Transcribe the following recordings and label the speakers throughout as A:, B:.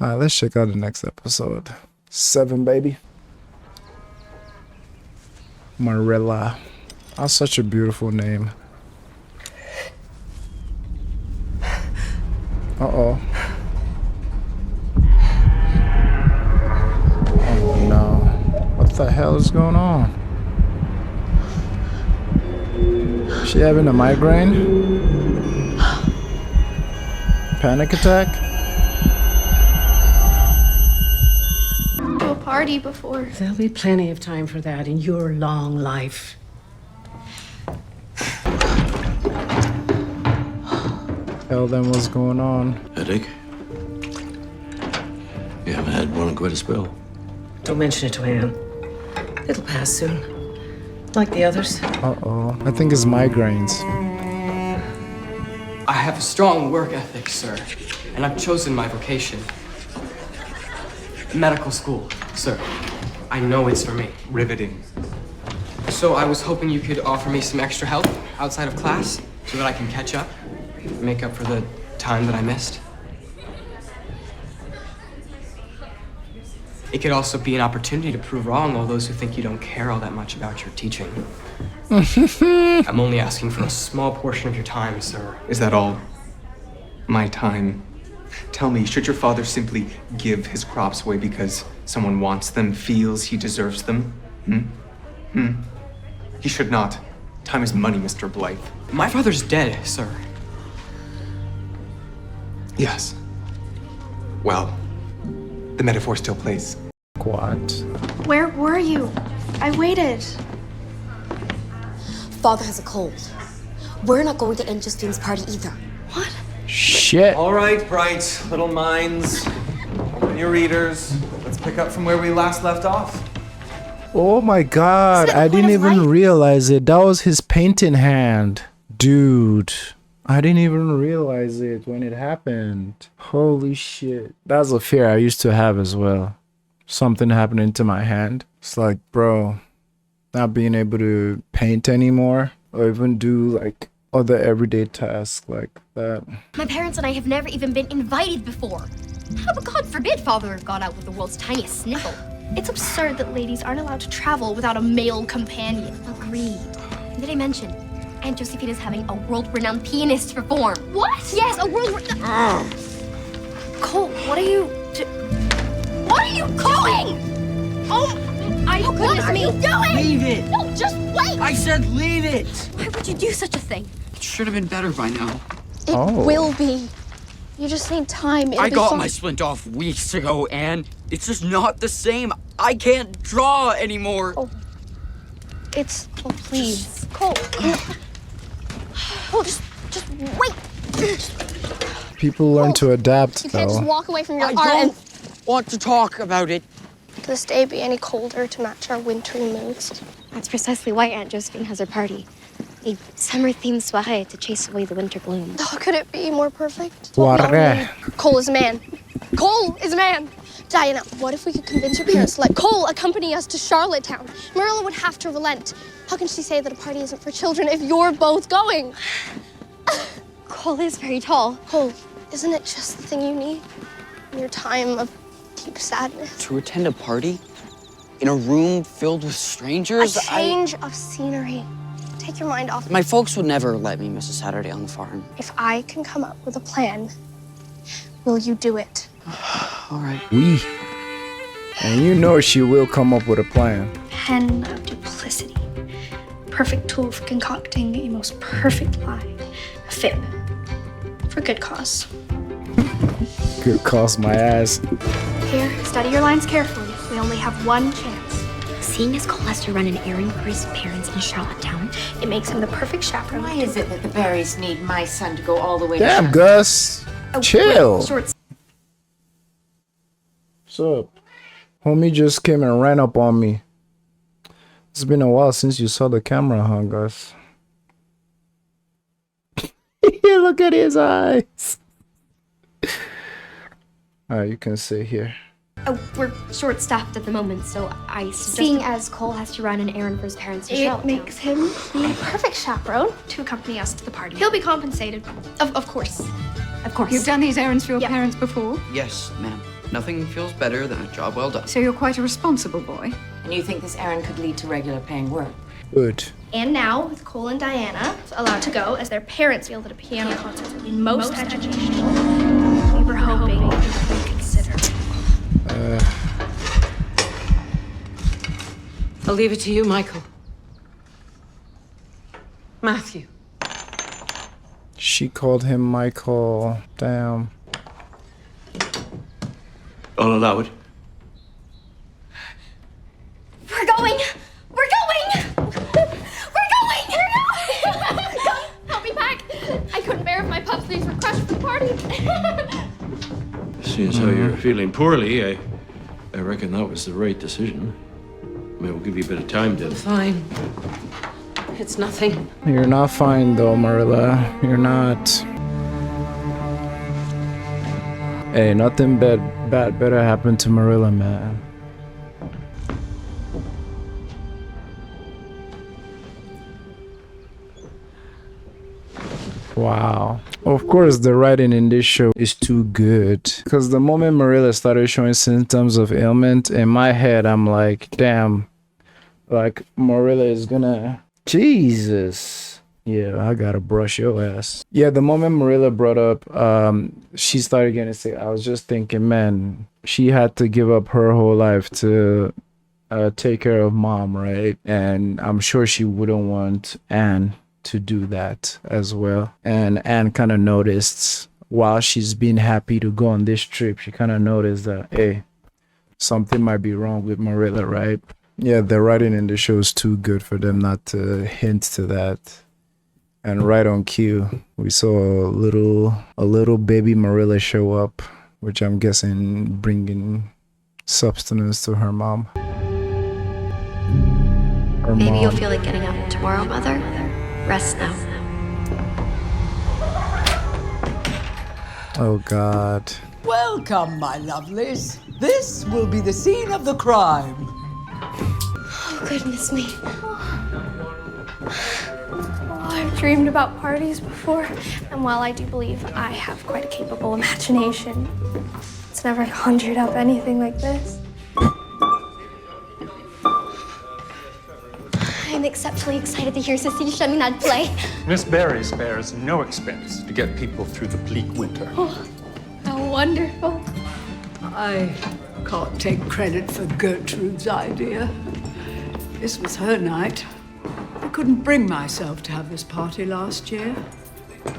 A: Alright, let's check out the next episode. 7, baby. Marilla. That's such a beautiful name. Uh-oh. Oh no. What the hell is going on? She having a migraine? Panic attack?
B: To a party before.
C: There'll be plenty of time for that in your long life.
A: Hell then, what's going on?
D: Headache? You haven't had one in quite a spell.
C: Don't mention it to Anne. It'll pass soon. Like the others.
A: Uh-oh. I think it's migraines.
E: I have a strong work ethic, sir, and I've chosen my vocation. Medical school, sir. I know it's for me.
F: Riveting.
E: So I was hoping you could offer me some extra help outside of class so that I can catch up, make up for the time that I missed. It could also be an opportunity to prove wrong all those who think you don't care all that much about your teaching. I'm only asking for a small portion of your time, sir.
F: Is that all? My time? Tell me, should your father simply give his crops away because someone wants them, feels he deserves them? He should not. Time is money, Mr. Blythe.
E: My father's dead, sir.
F: Yes. Well, the metaphor still plays.
A: What?
B: Where were you? I waited.
G: Father has a cold. We're not going to end Justine's party either.
B: What?
A: Shit.
H: All right, bright little minds, open your readers. Let's pick up from where we last left off.
A: Oh my god, I didn't even realize it. That was his painting hand. Dude, I didn't even realize it when it happened. Holy shit. That's a fear I used to have as well. Something happening to my hand. It's like, bro, not being able to paint anymore or even do like other everyday tasks like that.
G: My parents and I have never even been invited before. How about God forbid Father got out with the world's tiniest sniffle?
B: It's absurd that ladies aren't allowed to travel without a male companion.
G: Agreed. Did I mention Aunt Josephine is having a world-renowned pianist perform? What? Yes, a world-renowned...
B: Cole, what are you...
G: What are you doing?
B: Oh,
G: What are you doing?
I: Leave it!
G: No, just wait!
I: I said leave it!
G: Why would you do such a thing?
I: It should have been better by now.
B: it
A: Oh.
B: will be. You just need time. It'll
I: I
B: be
I: got
B: fine.
I: my splint off weeks ago, Anne. It's just not the same. I can't draw anymore.
B: Oh. It's... Oh, please. Cole.
G: Cole, just wait.
A: People learn to adapt
B: You can't just
A: though.
B: walk away from your
I: I
B: art and...
I: don't want to talk about it.
B: Could this day be any colder to match our wintry moods?
G: That's precisely why Aunt Josephine has her party. A summer-themed soiree to chase away the winter gloom.
B: Oh, could it be more perfect?
A: Soiree.
B: Cole is a man. Cole is a man. Diana, what if we could convince your parents to let Cole accompany us to Charlottetown? Marilla would have to relent. How can she say that a party isn't for children if you're both going?
G: Cole is very tall.
B: Cole, isn't it just the thing you need in your time of deep sadness?
I: To attend a party? In a room filled with
B: A
I: strangers?
B: change of scenery. Take your mind off.
I: My folks would never let me miss a Saturday on the farm.
B: If I can come up with a plan, will you do it?
I: All right.
A: We. And you know she will come up with a plan.
B: Pen of duplicity. Perfect tool for concocting a most perfect lie. A fib. For good cause.
A: Could cost my ass.
B: Here, study your lines carefully. We only have one chance.
G: Seeing as Cole has to run an errand for his parents in Charlottetown,
B: It makes him the perfect chaperone.
J: Why is it that the Berries need my son to go all the way
A: Damn,
J: to
A: Gus. Chill.
B: Short
A: What's up? Homie just came and ran up on me. It's been a while since you saw the camera, huh, Gus? Look at his eyes. Alright, you can sit here.
G: oh, we're short-staffed at the moment, so I suggest... Seeing as Cole has to run an errand for his parents in
B: It
G: Charlottetown.
B: makes him the perfect chaperone to accompany us to the party. He'll be compensated. Of course.
G: Of course.
K: You've done these errands for your
B: Yep.
K: parents before?
I: Yes, ma'am. Nothing feels better than a job well done.
K: So you're quite a responsible boy.
J: And you think this errand could lead to regular paying work?
A: Good.
B: And now, with Cole and Diana allowed to go, as their parents feel that a piano concert would be most educational, we were hoping you would reconsider.
C: I'll leave it to you, Michael. Matthew.
A: She called him Michael. Damn.
D: I'll allow it.
B: We're going! We're going! We're going! Help me pack! I couldn't bear if my pup sleeves were crushed for the party.
D: Seeing as how you're feeling poorly, I reckon that was the right decision. I mean, we'll give you a bit of time to...
C: Fine. It's nothing.
A: You're not fine though, Marilla. You're not. Hey, nothing bad better happen to Marilla, man. Wow. Of course, the writing in this show is too good. Because the moment Marilla started showing symptoms of ailment, in my head, I'm like, damn. Like, Marilla is gonna... Jesus. Yeah, I gotta brush your ass. Yeah, the moment Marilla brought up, she started getting sick, I was just thinking, man, she had to give up her whole life to take care of mom, right? And I'm sure she wouldn't want Anne to do that as well. And Anne kind of noticed while she's been happy to go on this trip, she kind of noticed that, hey, something might be wrong with Marilla, right? Yeah, the writing in the show is too good for them not to hint to that. And right on cue, we saw a little baby Marilla show up, which I'm guessing bringing substance to her mom.
G: Maybe you'll feel like getting up tomorrow, Mother. Rest now.
A: Oh, God.
L: Welcome, my lovelies. This will be the scene of the crime.
B: Oh, goodness me. I've dreamed about parties before, and while I do believe I have quite a capable imagination, it's never conjured up anything like this.
G: I'm exceptionally excited to hear Sissy shunning that play.
M: Miss Barry spares no expense to get people through the bleak winter.
B: Oh, how wonderful.
L: I can't take credit for Gertrude's idea. This was her night. I couldn't bring myself to have this party last year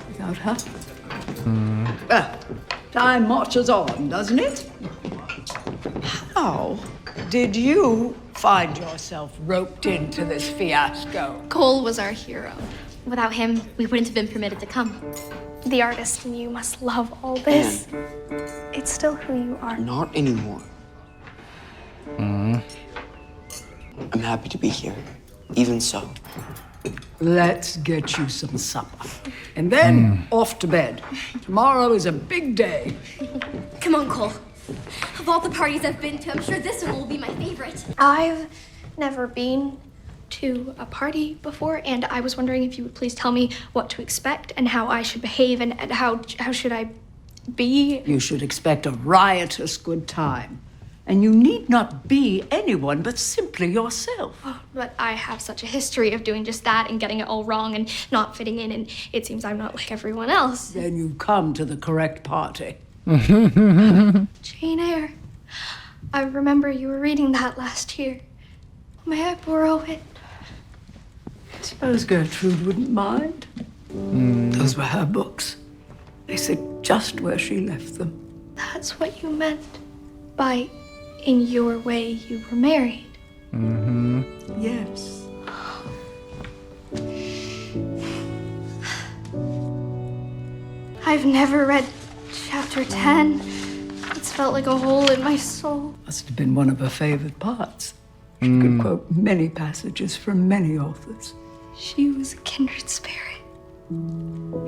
L: without her. Well, time marches on, doesn't it? How did you find yourself roped into this fiasco?
B: Cole was our hero.
G: Without him, we wouldn't have been permitted to come.
B: The artist in you must love all this. It's still who you are.
E: Not anymore. I'm happy to be here. Even so.
L: Let's get you some supper. And then off to bed. Tomorrow is a big day.
G: Come on, Cole. Of all the parties I've been to, I'm sure this one will be my favorite.
B: I've never been to a party before, and I was wondering if you would please tell me what to expect and how I should behave and how should I be.
L: You should expect a riotous good time. And you need not be anyone but simply yourself.
B: Oh, but I have such a history of doing just that and getting it all wrong and not fitting in, and it seems I'm not like everyone else.
L: Then you've come to the correct party.
B: Jane Eyre. I remember you were reading that last year. May I borrow it?
L: I suppose Gertrude wouldn't mind. Those were her books. They sit just where she left them.
B: That's what you meant by, in your way, you were married.
L: Yes.
B: I've never read chapter 10. It's felt like a hole in my soul.
L: Must have been one of her favorite parts. She could quote many passages from many authors.
B: She was a kindred spirit.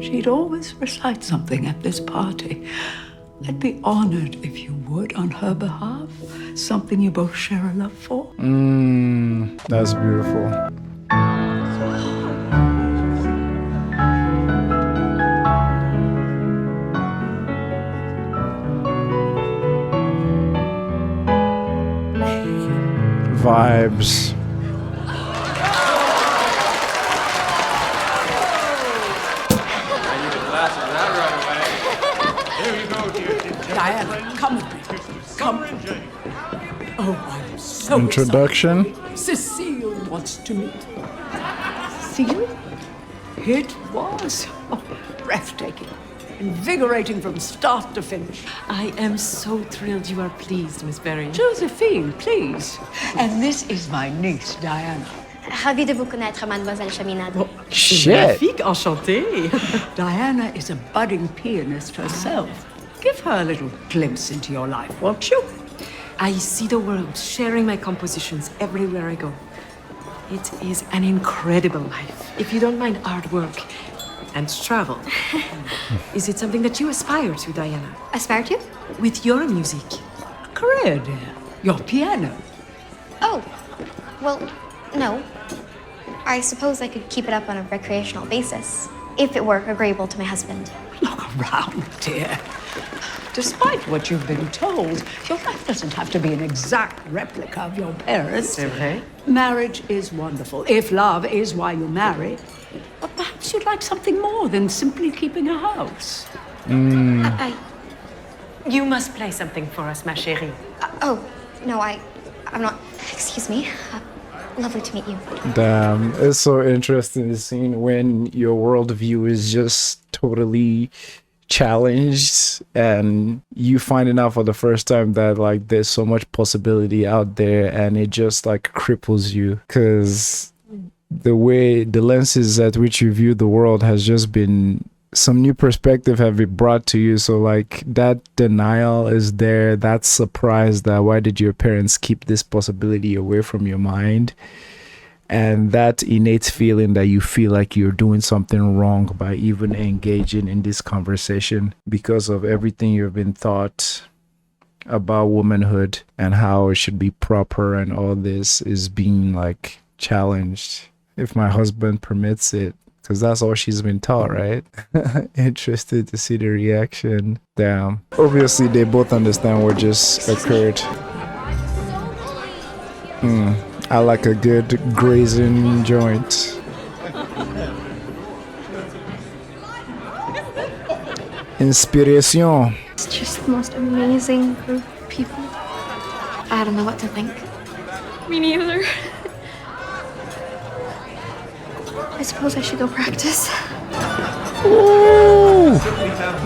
L: She'd always recite something at this party. I'd be honored if you would on her behalf. Something you both share a love for.
A: That's beautiful. vibes.
L: Diana, come with me. Come. Oh, I'm so
A: Introduction.
L: excited. Cecile wants to meet. Cecile? It was breathtaking, invigorating from start to finish.
C: I am so thrilled you are pleased, Miss Berry.
L: Josephine, please. And this is my niece, Diana.
G: Ravie de vous connaître, Mademoiselle Chaminade.
A: Shit.
C: Magnifique, enchantée.
L: Diana is a budding pianist herself. Give her a little glimpse into your life, won't you?
C: I see the world, sharing my compositions everywhere I go. It is an incredible life. If you don't mind hard work and travel, is it something that you aspire to, Diana?
G: Aspire to?
C: With your music?
L: A career, dear. Your piano.
G: Oh, well, no. I suppose I could keep it up on a recreational basis, if it were agreeable to my husband.
L: Look around, dear. Despite what you've been told, your life doesn't have to be an exact replica of your parents.
C: C'est vrai?
L: Marriage is wonderful, if love is why you marry. But perhaps you'd like something more than simply keeping a house.
C: You must play something for us, ma chérie.
G: Oh, no, I'm not. Excuse me. Lovely to meet you.
A: Damn, it's so interesting to see when your worldview is just totally challenged and you finding out for the first time that like there's so much possibility out there and it just like cripples you because the lenses at which you view the world has just been some new perspective have been brought to you. So like that denial is there, that surprise that why did your parents keep this possibility away from your mind, and that innate feeling that you feel like you're doing something wrong by even engaging in this conversation because of everything you've been taught about womanhood and how it should be proper, and all this is being like challenged, if my husband permits it, because that's all she's been taught, right? Interested to see the reaction. Damn. Obviously they both understand what just occurred. I like a good grazing joint. Inspiration.
B: It's just the most amazing group of people.
G: I don't know what to think.
B: Me neither. I suppose I should go practice.
A: Ooh,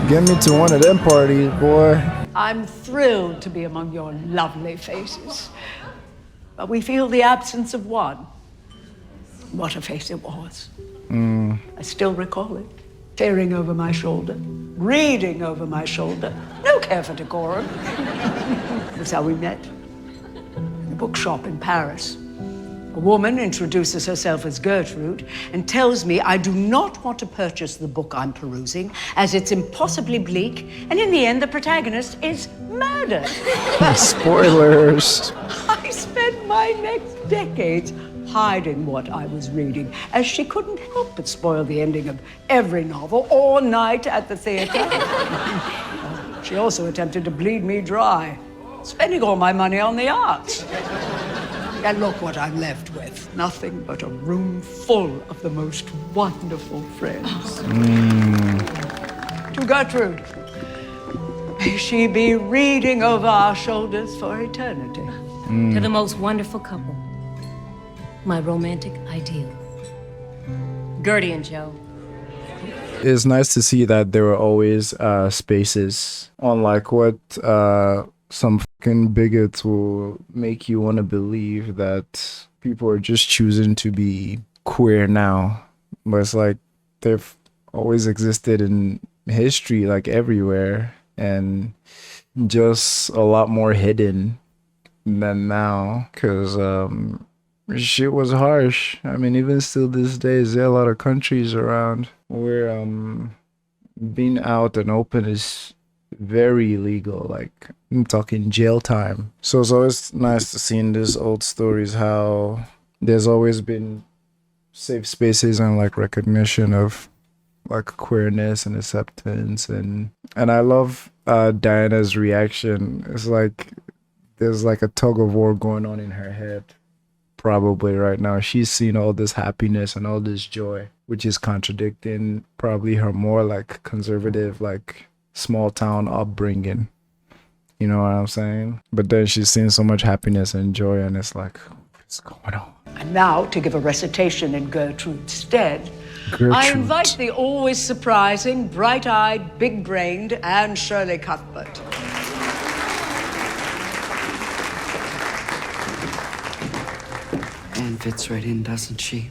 A: get me to one of them parties, boy.
L: I'm thrilled to be among your lovely faces. But we feel the absence of one. What a face it was. I still recall it. Peering over my shoulder, reading over my shoulder. No care for decorum. That's how we met. In a bookshop in Paris. A woman introduces herself as Gertrude and tells me I do not want to purchase the book I'm perusing as it's impossibly bleak, and in the end the protagonist is murdered.
A: Spoilers.
L: I spent my next decades hiding what I was reading, as she couldn't help but spoil the ending of every novel or night at the theater. She also attempted to bleed me dry, spending all my money on the arts. And look what I'm left with. Nothing but a room full of the most wonderful friends. To Gertrude, may she be reading over our shoulders for eternity.
C: To the most wonderful couple, my romantic ideal, Gertie and Joe.
A: It's nice to see that there were always spaces, unlike what some fucking bigots will make you want to believe, that people are just choosing to be queer now. But it's like they've always existed in history, like everywhere, and just a lot more hidden than now, because shit was harsh. I mean, even still these days, there are a lot of countries around where being out and open is very illegal. Like, I'm talking jail time. So it's always nice to see in these old stories how there's always been safe spaces and like recognition of like queerness and acceptance, and I love Diana's reaction. It's like there's like a tug of war going on in her head. probably right now. She's seen all this happiness and all this joy, which is contradicting probably her more like conservative, like small town upbringing. You know what I'm saying? But then she's seen so much happiness and joy, and it's like, what's going on?
L: And now, to give a recitation in Gertrude's stead,
A: Gertrude.
L: I invite the always surprising, bright-eyed, big-brained Anne Shirley Cuthbert.
I: Anne fits right in, doesn't she?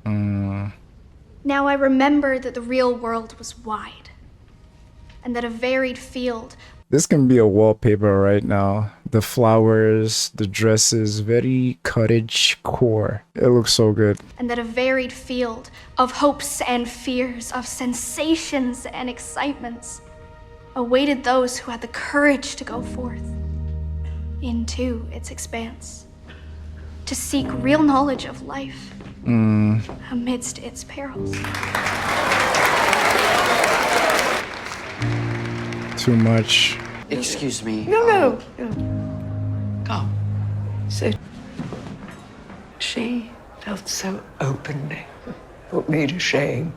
B: Now I remember that the real world was wide, and that a varied field.
A: This can be a wallpaper right now. The flowers, the dresses, very cottage core. It looks so good.
B: And that a varied field of hopes and fears, of sensations and excitements, awaited those who had the courage to go forth into its expanse, to seek real knowledge of life amidst its perils.
A: Too much.
I: Excuse me.
L: No. Come, sit. She felt so openly. Put me to shame.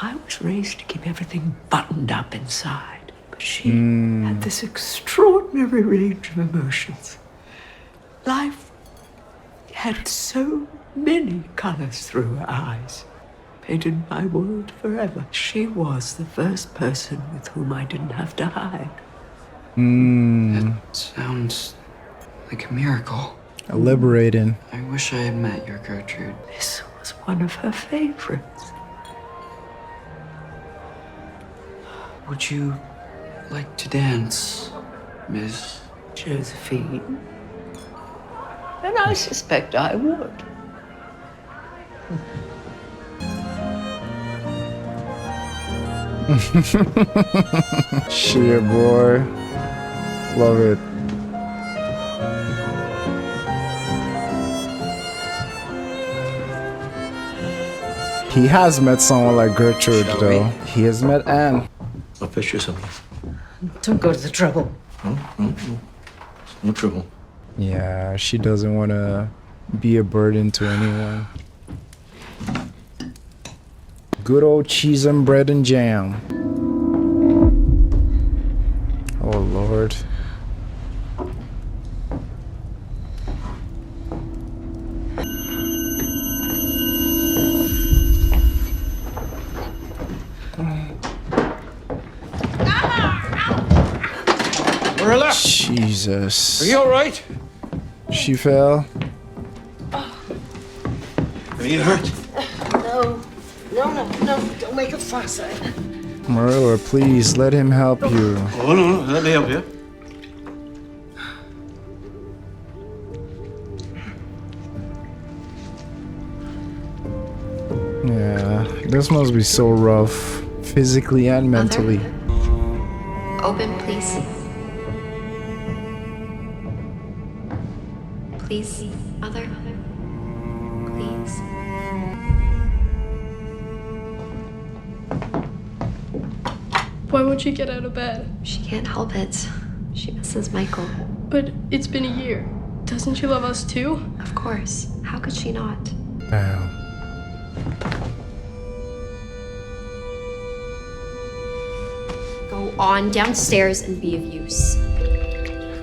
L: I was raised to keep everything buttoned up inside, but she had this extraordinary range of emotions. Life had so many colors through her eyes. Painted my world forever. She was the first person with whom I didn't have to hide.
I: That sounds like a miracle.
A: Liberating.
I: I wish I had met your Gertrude.
L: This was one of her favorites.
I: Would you like to dance, Miss
L: Josephine? And I suspect I would.
A: Shit, boy. Love it. He has met someone like Gertrude, though. He has met Anne.
D: I'll fetch you something.
L: Don't go to the trouble.
D: No trouble.
A: Yeah, she doesn't want to be a burden to anyone. Good old cheese and bread and jam. Oh, Lord.
D: Marilla!
A: Jesus.
D: Are you all right?
A: She fell.
D: Are you hurt?
L: No, don't make a fuss.
A: Marilla, please let him help you.
D: Oh, no, let me help you.
A: Yeah, this must be so rough, physically and mentally.
G: Open, please. Please, Mother. Please.
B: Why won't she get out of bed?
G: She can't help it. She misses Michael.
B: But it's been a year. Doesn't she love us too?
G: Of course. How could she not?
A: Damn.
G: Go on downstairs and be of use.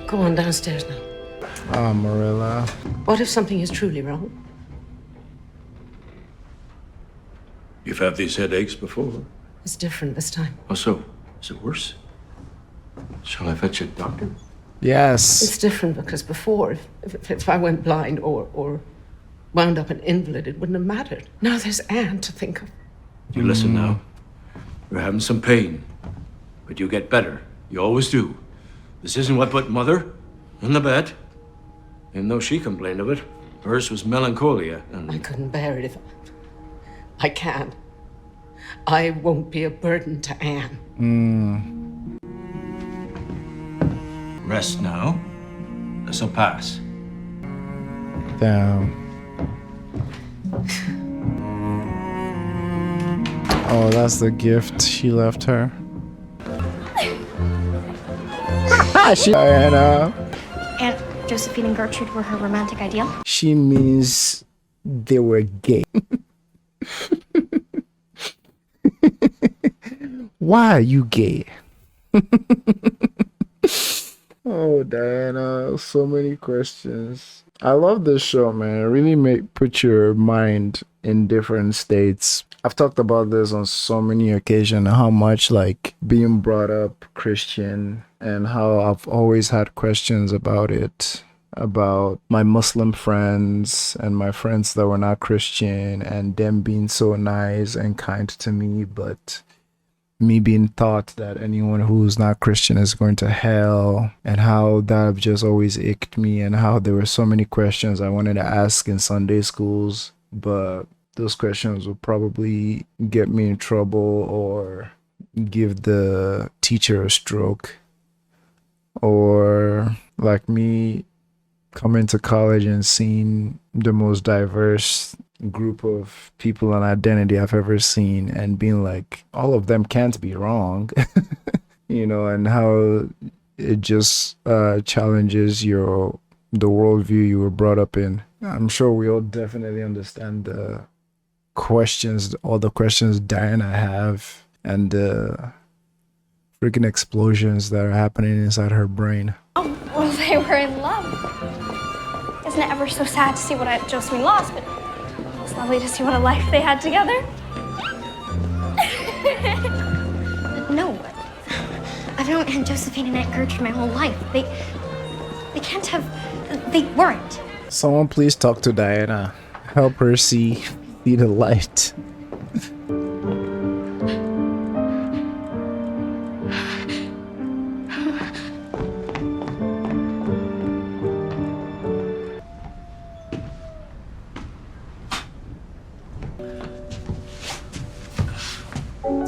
C: Go on downstairs now.
A: Ah, Marilla.
C: What if something is truly wrong?
D: You've had these headaches before.
C: It's different this time.
D: Oh, so? Is it worse? Shall I fetch a doctor?
A: Yes.
C: It's different because before, if I went blind or wound up an invalid, it wouldn't have mattered. Now there's Anne to think of.
D: You listen now. You're having some pain, but you get better. You always do. This isn't what put Mother in the bed. Even though she complained of it, hers was melancholia, and
C: I couldn't bear it if I can't. I won't be a burden to Anne.
D: rest now. This'll pass.
A: Damn. Oh, that's the gift she left her. Diana.
B: And
G: Josephine and Gertrude were her romantic ideal?
A: She means they were gay. Why are you gay? Oh, Diana, so many questions. I love this show, man. It really put your mind in different states. I've talked about this on so many occasions, how much like being brought up Christian and how I've always had questions about it, about my Muslim friends and my friends that were not Christian and them being so nice and kind to me, but me being taught that anyone who's not Christian is going to hell, and how that just always icked me, and how there were so many questions I wanted to ask in Sunday schools, but those questions will probably get me in trouble or give the teacher a stroke. Or like me coming to college and seeing the most diverse group of people and identity I've ever seen and being like, all of them can't be wrong. You know, and how it just challenges the worldview you were brought up in. I'm sure we all definitely understand the questions, all the questions Diana have, and the freaking explosions that are happening inside her brain.
B: Oh, well, they were in love. Isn't it ever so sad to see what Josephine lost, but it's lovely to see what a life they had together.
G: No. I've known Aunt Josephine and Aunt Gertrude my whole life. They can't have... They weren't.
A: Someone please talk to Diana. Help her see the light.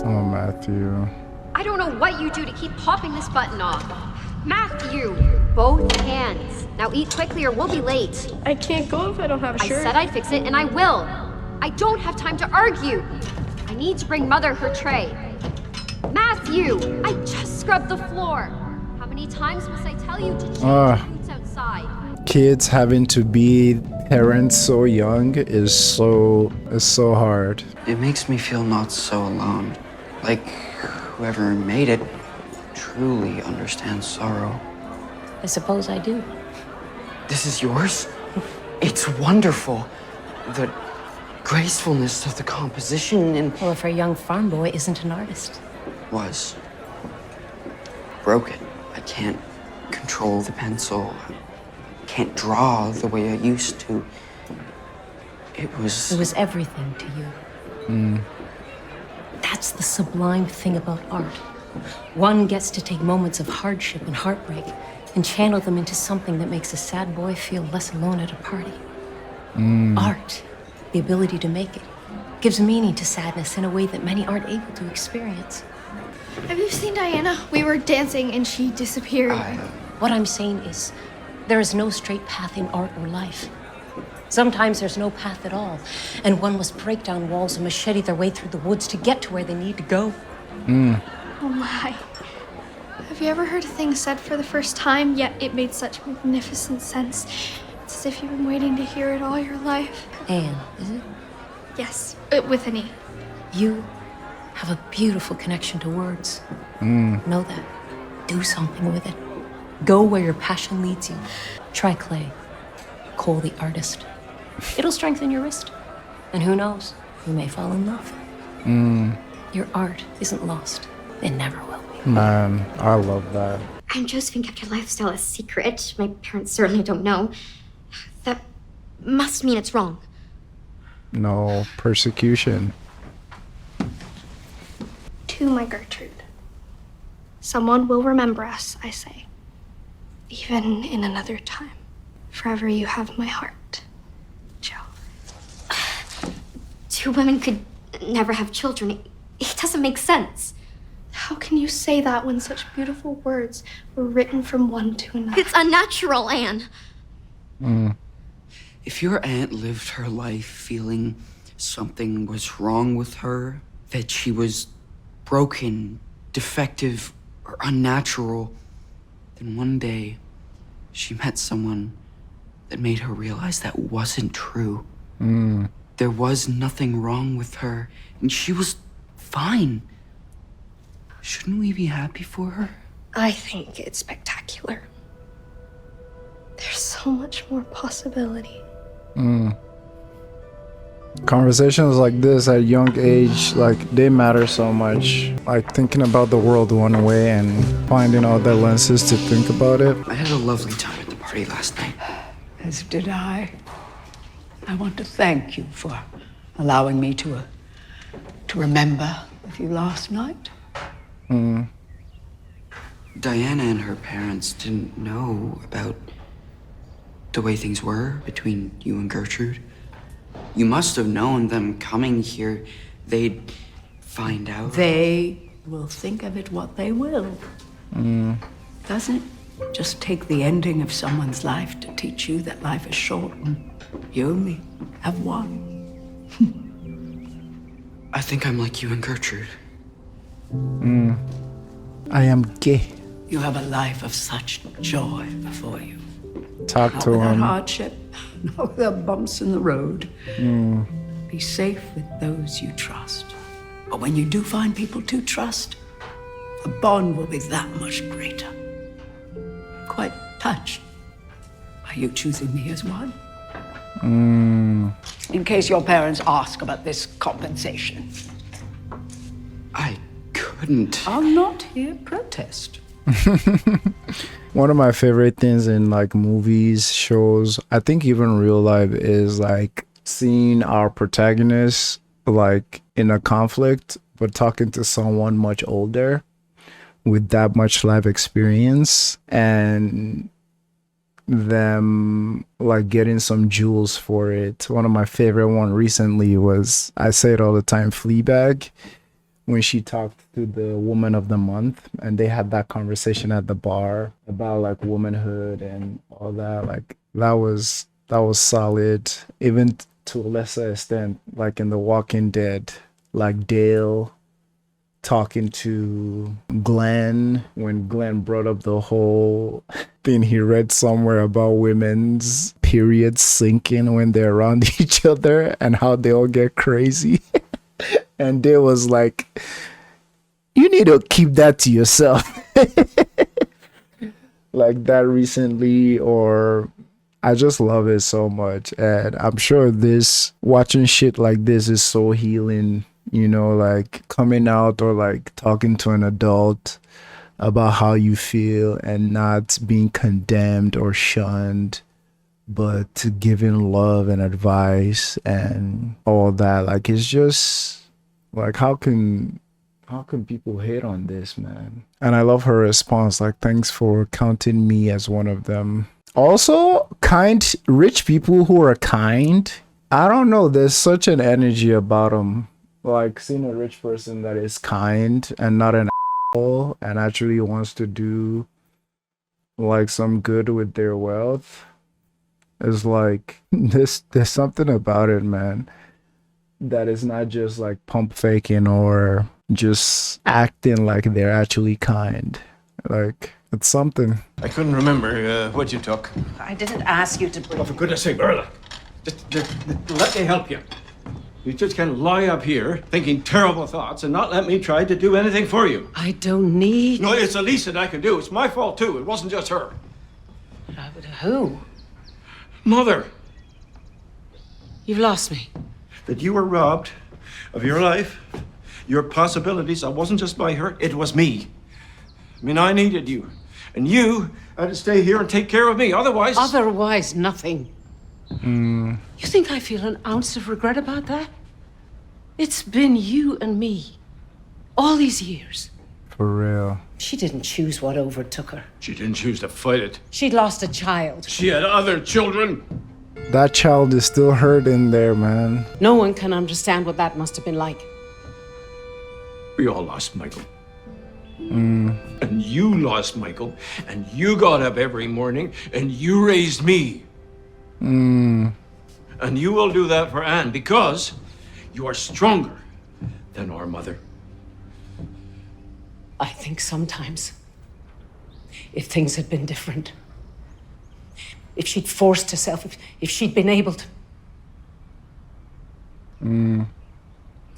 A: Oh, Matthew.
K: I don't know what you do to keep popping this button off. Matthew, both hands. Now eat quickly or we'll be late.
B: I can't go if I don't have a shirt.
K: I said I'd fix it and I will. I don't have time to argue. I need to bring Mother her tray. Matthew, I just scrubbed the floor. How many times must I tell you to change your boots outside?
A: Kids having to be parents so young is so hard.
N: It makes me feel not so alone. Like whoever made it truly understands sorrow.
J: I suppose I do.
N: This is yours? It's wonderful. The gracefulness of the composition and...
J: Well, if our young farm boy isn't an artist.
N: Was. Broken. I can't control the pencil. Can't draw the way I used to. It was
J: everything to you. That's the sublime thing about art. One gets to take moments of hardship and heartbreak and channel them into something that makes a sad boy feel less alone at a party. Art, the ability to make it, gives meaning to sadness in a way that many aren't able to experience.
B: Have you seen Diana? We were dancing and she disappeared.
J: What I'm saying is, there is no straight path in art or life. Sometimes there's no path at all, and one must break down walls and machete their way through the woods to get to where they need to go.
B: Oh my. Have you ever heard a thing said for the first time, yet it made such magnificent sense? It's as if you've been waiting to hear it all your life.
J: Anne, is it?
B: Yes, with an E.
J: You have a beautiful connection to words. Know that. Do something with it. Go where your passion leads you. Try clay. Cole the artist. It'll strengthen your wrist. And who knows, you may fall in love. Your art isn't lost. It never will be.
A: Man, I love that.
G: Aunt Josephine kept her lifestyle a secret. My parents certainly don't know. That must mean it's wrong.
A: No, persecution.
B: To my Gertrude. Someone will remember us, I say. Even in another time. Forever you have my heart. Joe.
G: Two women could never have children. It doesn't make sense.
B: How can you say that when such beautiful words were written from one to another?
G: It's unnatural, Anne.
N: If your aunt lived her life feeling something was wrong with her, that she was broken, defective, or unnatural, then one day She met someone that made her realize that wasn't true.
A: Mm.
N: There was nothing wrong with her, and she was fine. Shouldn't we be happy for her?
B: I think it's spectacular. There's so much more possibility.
A: Mm. Conversations like this at young age, like, they matter so much. Like, thinking about the world one way and finding other lenses to think about it.
N: I had a lovely time at the party last night.
L: As did I. I want to thank you for allowing me to remember with you last night.
A: Mm.
N: Diana and her parents didn't know about the way things were between you and Gertrude. You must have known them coming here. They'd find out.
L: They will think of it what they will.
A: Mm.
L: Doesn't just take the ending of someone's life to teach you that life is short and you only have one.
N: I think I'm like you and Gertrude.
A: Mm. I am gay.
L: You have a life of such joy before you.
A: Talk
L: Not
A: to
L: without
A: him.
L: hardship, not without bumps in the road.
A: Mm.
L: Be safe with those you trust. But when you do find people to trust, the bond will be that much greater. Quite touched by you choosing me as one.
A: Mm.
L: In case your parents ask about this compensation.
N: I couldn't.
L: I'll not hear protest.
A: One of my favorite things in like movies, shows, I think even real life, is like seeing our protagonists like in a conflict but talking to someone much older with that much life experience, and them like getting some jewels for it. One of my favorite one recently was, I say it all the time, Fleabag, when she talked to the woman of the month and they had that conversation at the bar about like womanhood and all that. Like that was solid. Even to a lesser extent, like in The Walking Dead, like Dale talking to Glenn when Glenn brought up the whole thing he read somewhere about women's periods sinking when they're around each other and how they all get crazy. And Dale was like, you need to keep that to yourself. Like that recently, or I just love it so much. And I'm sure watching shit like this is so healing, you know, like coming out or like talking to an adult about how you feel and not being condemned or shunned, but giving love and advice and all that. Like, it's just like, how can people hate on this, man? And I love her response, like, thanks for counting me as one of them. Also, rich people who are kind, I don't know, there's such an energy about them. Like, seeing a rich person that is kind and not an asshole and actually wants to do like some good with their wealth is like, there's something about it, man, that is not just like pump faking or just acting like they're actually kind. Like, it's something.
D: I couldn't remember what you took.
O: I didn't ask you to bring...
D: Oh, for goodness sake, Berla. Just let me help you. You just can't lie up here thinking terrible thoughts and not let me try to do anything for you.
C: I don't need...
D: No, it's the least that I can do. It's my fault, too. It wasn't just her.
C: Who?
D: Mother.
C: You've lost me.
D: That you were robbed of your life, your possibilities. I wasn't just by her. It was me. I mean, I needed you. And you had to stay here and take care of me. Otherwise...
C: Otherwise, nothing.
A: Mm.
C: You think I feel an ounce of regret about that? It's been you and me. All these years.
A: For real.
C: She didn't choose what overtook her.
D: She didn't choose to fight it.
C: She'd lost a child.
D: She had other children.
A: That child is still hurt in there, man.
C: No one can understand what that must have been like.
D: We all lost Michael.
A: Mm.
D: And you lost Michael. And you got up every morning and you raised me.
A: Mm.
D: And you will do that for Anne because you are stronger than our mother.
C: I think sometimes, if things had been different,
O: If she'd forced herself, if she'd been able to.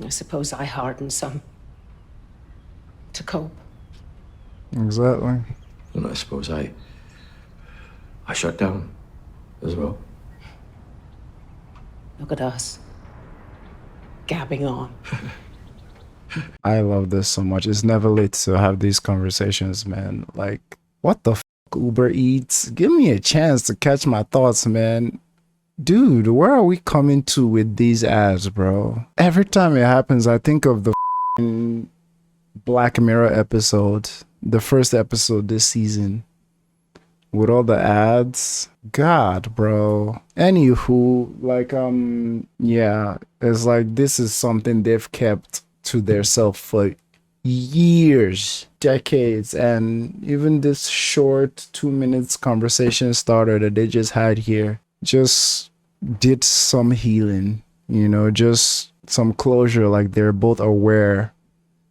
O: I suppose I hardened some. To cope.
A: Exactly.
D: And I suppose I shut down as well.
O: Look at us. Gabbing on.
A: I love this so much. It's never late to have these conversations, man. Like, what the Uber Eats? Give me a chance to catch my thoughts, man. Dude, where are we coming to with these ads, bro? Every time it happens, I think of the Black Mirror episode, the first episode this season, with all the ads. God, bro. Anywho, like, yeah, it's like this is something they've kept to themselves for years, decades, and even this short 2 minutes conversation starter that they just had here just did some healing, you know, just some closure. Like they're both aware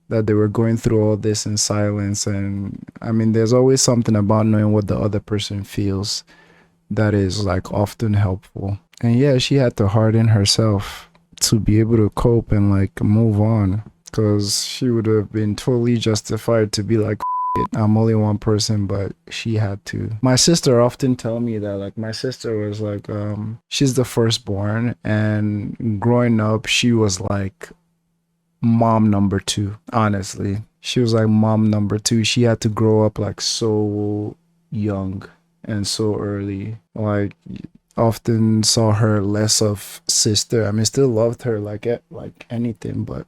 A: that they were going through all this in silence. And I mean, there's always something about knowing what the other person feels that is like often helpful. And yeah, she had to harden herself to be able to cope and like move on, because she would have been totally justified to be like, it, I'm only one person, but she had to. My sister often tell me that, like, my sister was like, she's the firstborn, and growing up she was like mom number 2. Honestly, she was like mom number 2. She had to grow up like so young and so early. Like, often saw her less of sister. I mean, still loved her like anything, but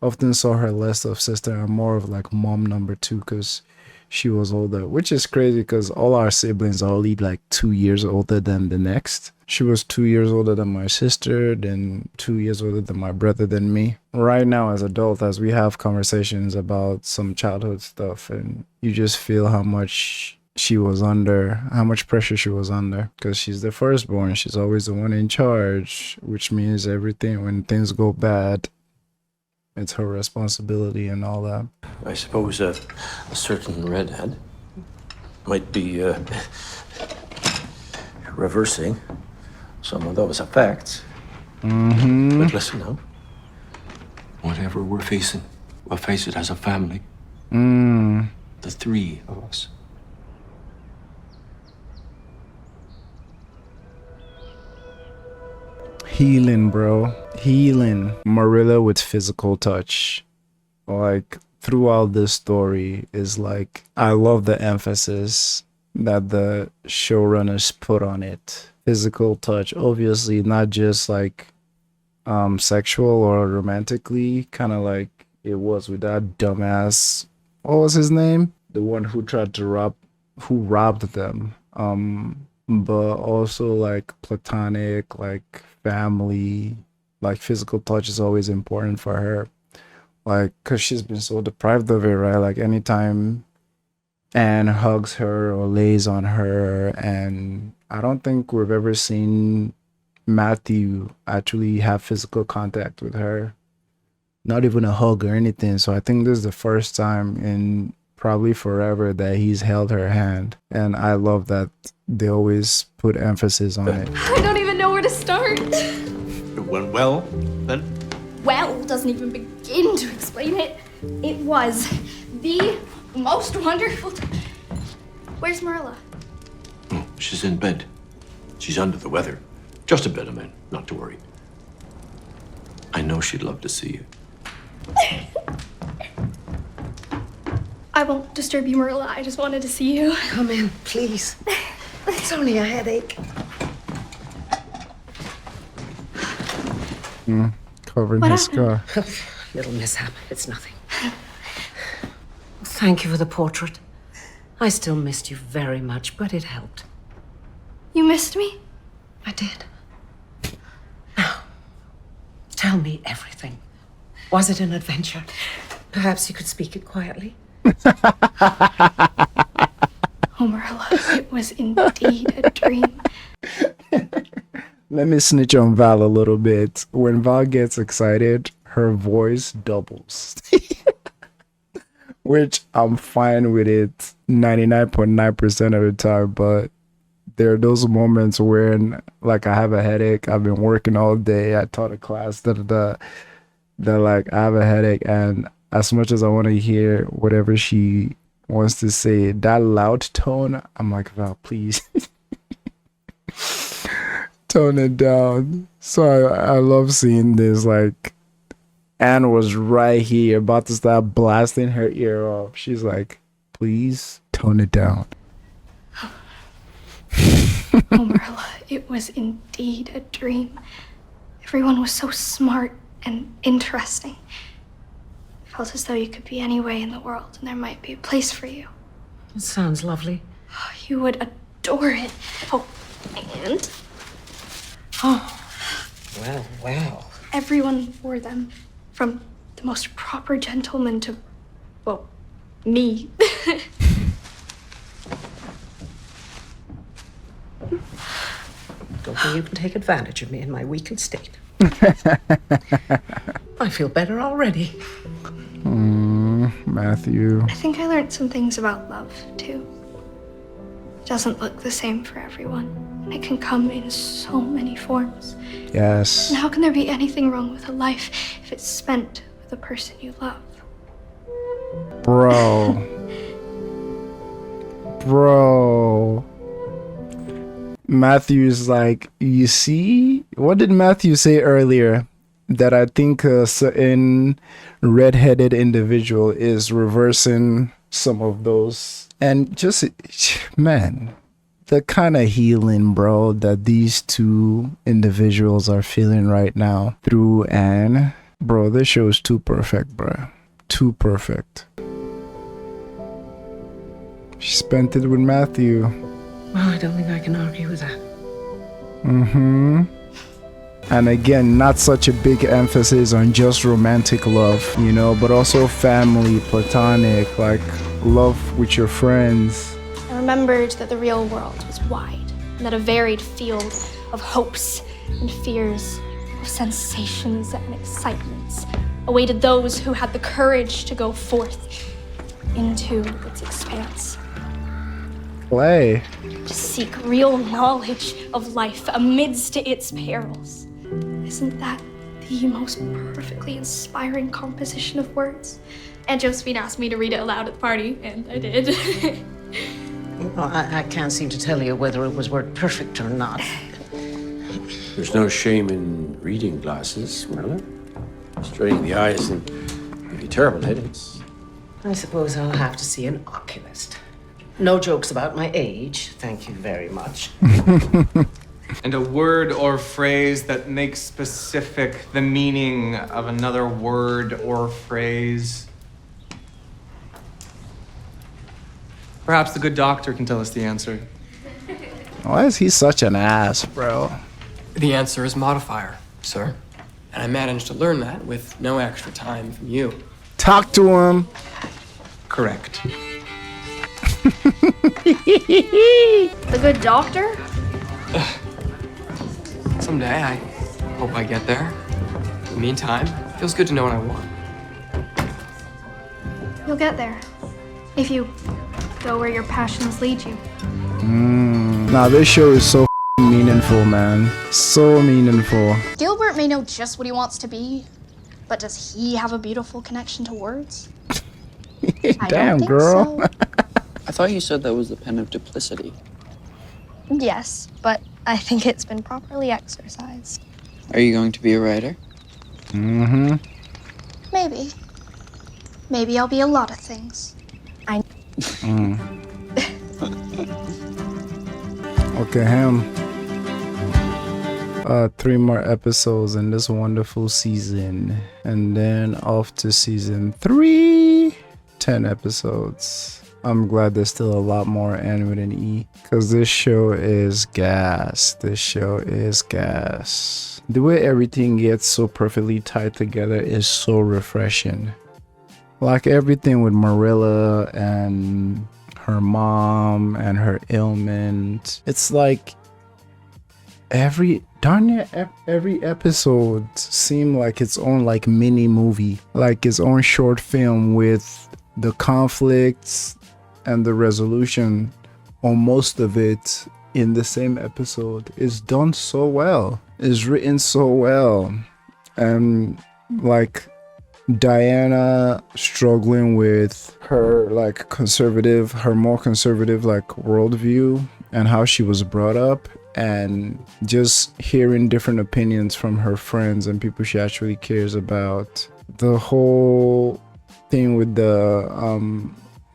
A: often saw her less of sister and more of like mom number 2, because she was older, which is crazy because all our siblings are only like 2 years older than the next. She was 2 years older than my sister, then 2 years older than my brother, than me. Right now, as adults, as we have conversations about some childhood stuff, and you just feel how much she was under, how much pressure she was under, because she's the firstborn. She's always the one in charge, which means everything, when things go bad, it's her responsibility and all that.
D: I suppose a certain redhead might be reversing some of those effects. But listen now, whatever we're facing, we'll face it as a family. The 3 of us.
A: Healing, bro. Healing. Marilla with physical touch. Like, throughout this story is like, I love the emphasis that the showrunners put on it. Physical touch, obviously not just like sexual or romantically, kind of like it was with that dumbass, what was his name? The one who tried to robbed them. But also like platonic, like family, like physical touch is always important for her. Like, cause she's been so deprived of it, right? Like anytime Anne hugs her or lays on her, and I don't think we've ever seen Matthew actually have physical contact with her. Not even a hug or anything. So I think this is the first time in probably forever that he's held her hand. And I love that they always put emphasis on it.
B: I don't even know where to start.
D: It went well, then?
B: Well, doesn't even begin to explain it. It was the most wonderful. Where's Marilla?
D: Oh, she's in bed. She's under the weather. Just a bit, I mean, not to worry. I know she'd love to see you.
B: I won't disturb you, Marilla. I just wanted to see you.
O: Come in, please. It's only a headache.
A: Covering his scar.
O: Little mishap. It's nothing. Thank you for the portrait. I still missed you very much, but it helped.
B: You missed me?
O: I did. Now, tell me everything. Was it an adventure? Perhaps you could speak it quietly.
B: Oh, Marilla, it was indeed a dream.
A: Let me snitch on Val a little bit. When Val gets excited, her voice doubles. Which I'm fine with it 99.9% of the time, but there are those moments when like I have a headache, I've been working all day, I taught a class, that like I have a headache, and as much as I want to hear whatever she wants to say, that loud tone, I'm like, Val, please tone it down. So I love seeing this. Like, Anne was right here about to start blasting her ear off. She's like, please tone it down.
B: Oh, Marilla, it was indeed a dream. Everyone was so smart and interesting. It felt as though you could be anywhere in the world and there might be a place for you.
O: It sounds lovely.
B: You would adore it. Oh, and
O: Well, well.
B: everyone wore them, from the most proper gentleman to, well, me.
O: Don't think you can take advantage of me in my weakened state. I feel better already.
A: Matthew.
B: I think I learned some things about love, too. It doesn't look the same for everyone. And it can come in so many forms.
A: Yes.
B: And how can there be anything wrong with a life if it's spent with the person you love?
A: Bro. Matthew's like, you see? What did Matthew say earlier? That I think a certain redheaded individual is reversing some of those. And just, man, the kind of healing, bro, that these two individuals are feeling right now through Anne. Bro, this show is too perfect, bro. Too perfect. She spent it with Matthew.
O: Well, I don't think I can argue with that.
A: And again, not such a big emphasis on just romantic love, you know, but also family, platonic, like love with your friends.
B: I remembered that the real world was wide, and that a varied field of hopes and fears, of sensations and excitements, awaited those who had the courage to go forth into its expanse.
A: Play.
B: To seek real knowledge of life amidst its perils. Isn't that the most perfectly inspiring composition of words? Aunt Josephine asked me to read it aloud at the party, and I did.
O: Well, I can't seem to tell you whether it was word perfect or not.
D: There's no shame in reading glasses, Marilla. Straining the eyes and give you terrible headaches.
O: I suppose I'll have to see an oculist. No jokes about my age, thank you very much.
H: And a word or phrase that makes specific the meaning of another word or phrase. Perhaps the good doctor can tell us the answer.
A: Why is he such an ass, bro?
E: The answer is modifier, sir. And I managed to learn that with no extra time from you.
A: Talk to him.
H: Correct.
B: The good doctor?
E: Someday, I hope I get there. In the meantime, it feels good to know what I want.
B: You'll get there. If you go where your passions lead you.
A: Nah, this show is so meaningful, man. So meaningful.
B: Gilbert may know just what he wants to be, but does he have a beautiful connection to words?
A: Damn, girl.
B: So.
N: I thought you said that was the pen of duplicity.
B: Yes, but I think it's been properly exercised.
N: Are you going to be a writer?
B: Maybe. Maybe I'll be a lot of things.
A: Okay, him. 3 more episodes in this wonderful season. And then off to season 3. 10 episodes. I'm glad there's still a lot more N with an E. Because this show is gas. This show is gas. The way everything gets so perfectly tied together is so refreshing. Like everything with Marilla and her mom and her ailment. It's like darn near every episode seemed like its own like mini movie. Like its own short film with the conflicts and the resolution on most of it in the same episode is done so well, is written so well. And like Diana struggling with her like her more conservative like worldview and how she was brought up, and just hearing different opinions from her friends and people she actually cares about. The whole thing with the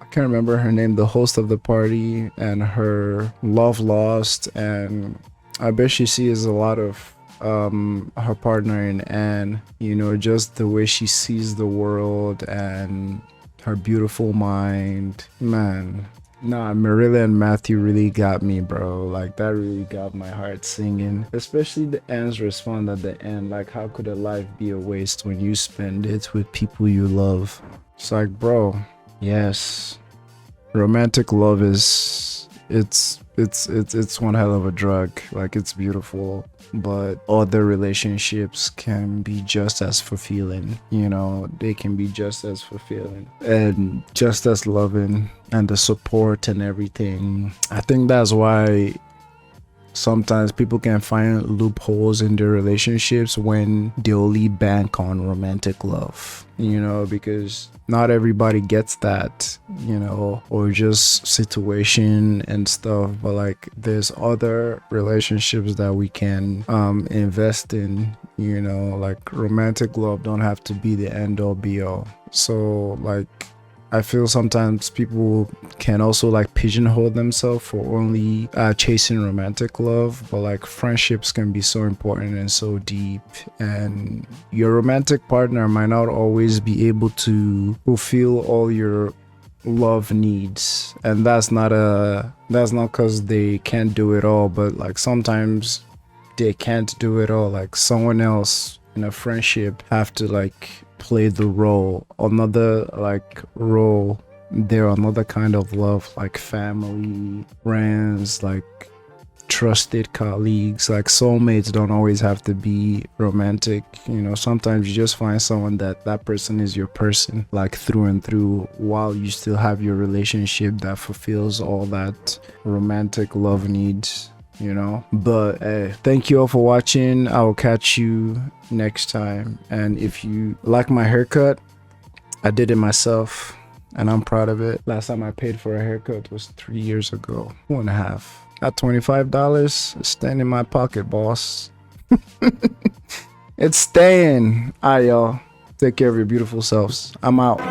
A: I can't remember her name, the host of the party, and her love lost, and I bet she sees a lot of her partner in Anne, you know, just the way she sees the world and her beautiful mind. Man, nah, Marilla and Matthew really got me, bro. Like, that really got my heart singing, especially the Anne's response at the end, like, how could a life be a waste when you spend it with people you love? It's like, bro, yes, romantic love is it's one hell of a drug. Like, it's beautiful, but other relationships can be just as fulfilling, you know. They can be just as fulfilling and just as loving, and the support and everything. I think that's why sometimes people can find loopholes in their relationships when they only bank on romantic love, you know, because not everybody gets that, you know, or just situation and stuff. But like, there's other relationships that we can invest in, you know, like romantic love don't have to be the end all be all. So like, I feel sometimes people can also like pigeonhole themselves for only chasing romantic love, but like friendships can be so important and so deep, and your romantic partner might not always be able to fulfill all your love needs, and that's not because they can't do it all, but like sometimes they can't do it all. Like, someone else in a friendship have to like play the role, another like role there, another kind of love, like family, friends, like trusted colleagues. Like, soulmates don't always have to be romantic, you know. Sometimes you just find someone that person is your person, like through and through, while you still have your relationship that fulfills all that romantic love needs, you know. But hey, thank you all for watching. I will catch you next time. And if you like my haircut, I did it myself and I'm proud of it. Last time I paid for a haircut was 3 years ago, 2.5. Got $25. It's staying in my pocket, boss. It's staying. All right, y'all, take care of your beautiful selves. I'm out.